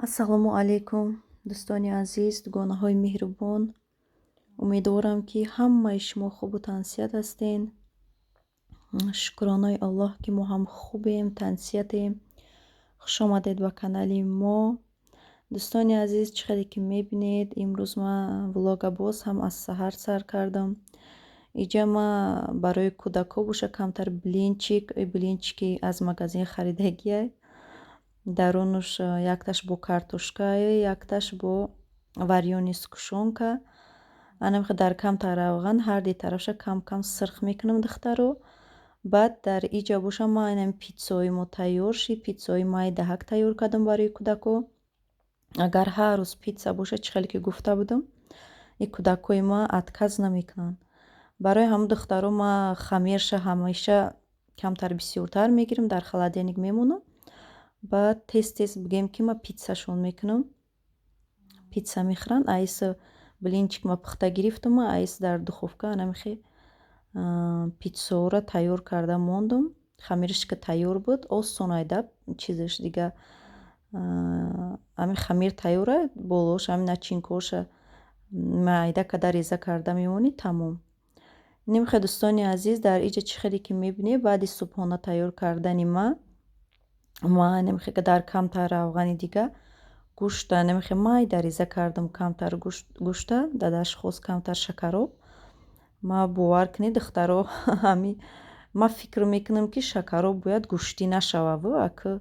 ассалому алайкум дӯстони азиз, дугонаҳои меҳрубон. Умедворам, ки ҳамаи шумо хубу тансият ҳастен. Шукронаи Аллоҳ, ки мо ҳам хубем, тансиятем. Хуш омадед ба канали мо. дӯстони азиз, чӣ қадре ки мебинед, имрӯз ман влога боз ҳам аз саҳар сар кардам. иҷа ман барои кӯдако боша камтар блинчики аз магазин харидагия. дарунаш якташ бо картошка, якташ бо варёни скушонка. Анамха дар камтар равған ҳар ди тарафша кам сирх мекунам духтаро. Баъд дар иҷа боша ман инам питсои мо тайёр шид. Питсои майдаҳак тайёр кардам барои кӯдако. Агар ҳар рӯз питса боша, чӣ хеле ки гуфта будам, и кӯдакои ман адказ намекунанд. Барои ҳамун духтаро ман хамирша ҳамеша камтар бисёртар мегирам, дар холодильник мемонам. Баъд тез бигем ки ман питсашон мекунам. Питса мехӯранд. Аиса блинчик ма пухта гирифтам, аиса дар духовка анамихе питсоро тайёр карда мондам. Хамираш ки тайёр буд, осон айда чизаш дига ами хамир тайёра, болош ами начинкоша майда када реза карда мемони, тамом. Нимхе дӯстони азиз, дар иҷа чӣ хеле ки мебинед, баъди субҳона тайёр кардани ман намехе дар камтар равғани дига гӯшта намехе майда реза кардам, камтар гӯшта, дадаш хост камтар шакароб. Ма бовар кунед духтаро, ами ма фикр мекунам ки шакароб бояд гӯштӣ нашава, ака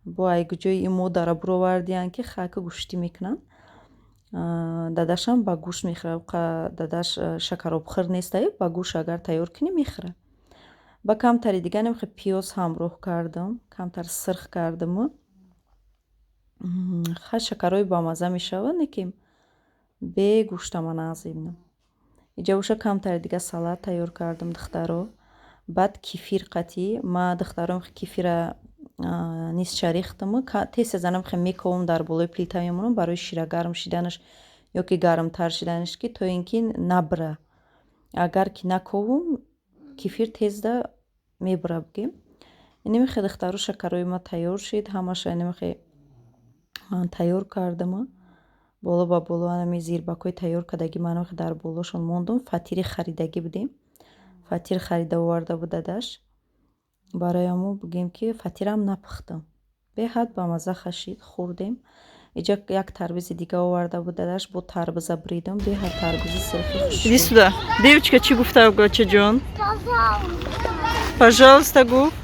бо айгуҷои модара буровардиянд ки хака гӯштӣ мекунанд. Дадашам ба гӯшт мехӯрад, дадаш шакаробхӯр нестаю, ба гӯшт агар тайёр кунӣ мехӯрад. Ба камтари дига намехе пиёз ҳамроҳ кардам, камтар сирх кардам. ха шакарои бамаза мешавад, неким бе гӯшта ман назебнам. иҷа боша камтари дига салат тайёр кардам духтаро. Баъд кефир қатӣ, ма духтаром кефира нисча рехтам, тез намехе мекавам дар болои плита мемонам барои шира гарм шиданаш ё ки гармтар шиданаш, ки то ин ки набра. Агар ки наковам, кефир тезда мебра бигем. Намехе духтаро шакарои ма тайёр шид, ҳамаша намехе тайёр кардам. боло ба боло анами зирбакои тайёр кардаги ман дар болошон мондам. Фатири харидагӣ будем. Фатир харида оварда буд дадаш. Бароямо бигем ки фатирам напухтам. Беҳад ба маза хашид, хӯрдем. иҷа як тарбузи дига оварда буд дадаш, бо тарбуза бридам. Беҳад тарбузи сирхи хуш. Иди сюда. Девочка чӣ гуфта Гочаҷон? Пожалуйста гуфт.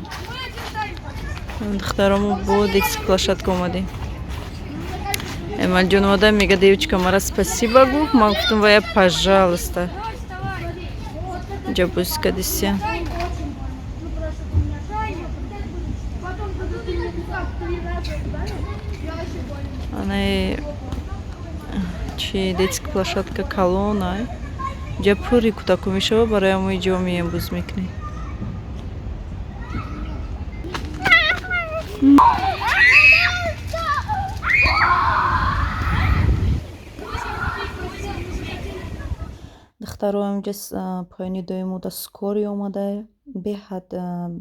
Духтаромо бо детски площадка омадем. Эмалҷон омада мега девочка мара спасибо гуфт. Ман гуфтам вая пожалуйста. Иҷа бусика дисия. Ана чи детски площадка колонна. Иҷа пури кӯдако мешава, барои мо иҷо меем буз мекунем. духтаро инҷа поёни дои мода скори омада. Беҳад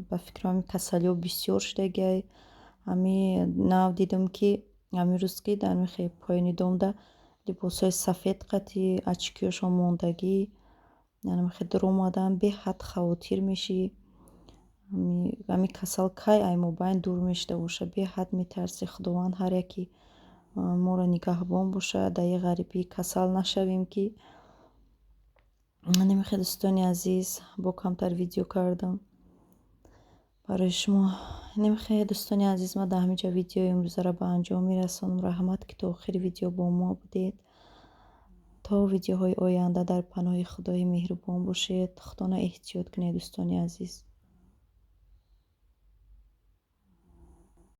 ба фикрам касалиё бисёр шудагиай. Ами нав дидам ки амирӯз ки дар мехе поёни домда либосҳои сафед қатӣ, очкиёшон мондагӣ, намехе дур омадан. Беҳад хавотир мешӣ. ами касал кай аймобайн дур мешуда боша. Беҳад метарсӣ. худованд ҳар яки моро нигаҳбон боша, дар и ғарибӣ касал нашавем. ки намехе дӯстони азиз, бо камтар видео кардам барои шумо. намехе дӯстони азиз, ма дар ҳаминҷа видеои имрӯзаро ба анҷом мерасонам. раҳмат ки то охири видео бо мо будед. то видеоҳои оянда дар паноҳи худои меҳрубон бошед. худона эҳтиёт кунед дӯстони азиз.